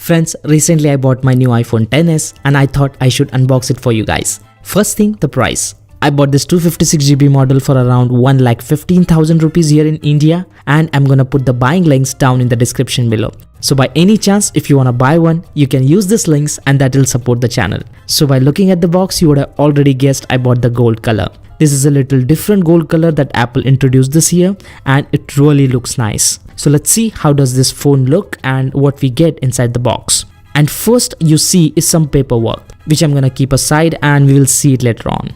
Friends, recently I bought my new iPhone XS and I thought I should unbox it for you guys. First thing, the price. I bought this 256GB model for around 1,15,000 rupees here in India, and I'm gonna put the buying links down in the description below. So by any chance, if you wanna buy one, you can use these links and that will support the channel. So by looking at the box, you would have already guessed I bought the gold color. This is a little different gold color that Apple introduced this year, and it really looks nice. So let's see how does this phone look and what we get inside the box. And first you see is some paperwork, which I'm gonna keep aside and we will see it later on.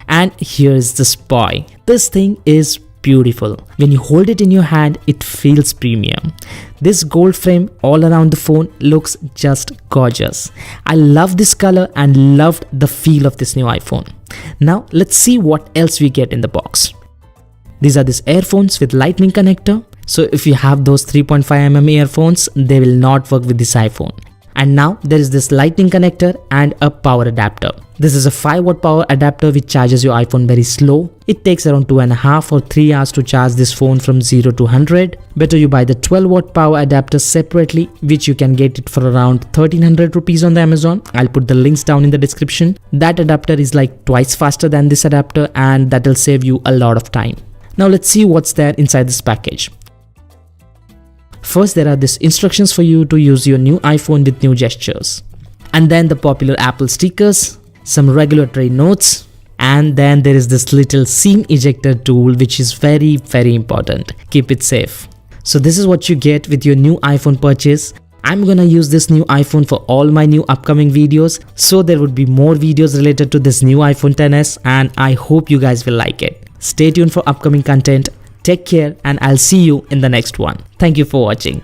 And here is the boy. This thing is beautiful. When you hold it in your hand, it feels premium. This gold frame all around the phone looks just gorgeous. I love this color and loved the feel of this new iPhone. Now let's see what else we get in the box. These are these earphones with lightning connector. So if you have those 3.5mm earphones, they will not work with this iPhone. And now there is this lightning connector and a power adapter. This is a 5-watt power adapter which charges your iPhone very slow. It takes around 2.5 or 3 hours to charge this phone from 0 to 100. Better you buy the 12-watt power adapter separately, which you can get it for around 1300 rupees on the Amazon. I'll put the links down in the description. That adapter is like twice faster than this adapter and that will save you a lot of time. Now let's see what's there inside this package. First, there are these instructions for you to use your new iPhone with new gestures. And then the popular Apple stickers, some regulatory notes, and then there is this little SIM ejector tool which is very important. Keep it safe. So this is what you get with your new iPhone purchase. I'm gonna use this new iPhone for all my new upcoming videos, so there would be more videos related to this new iPhone XS and I hope you guys will like it. Stay tuned for upcoming content. Take care and I'll see you in the next one. Thank you for watching.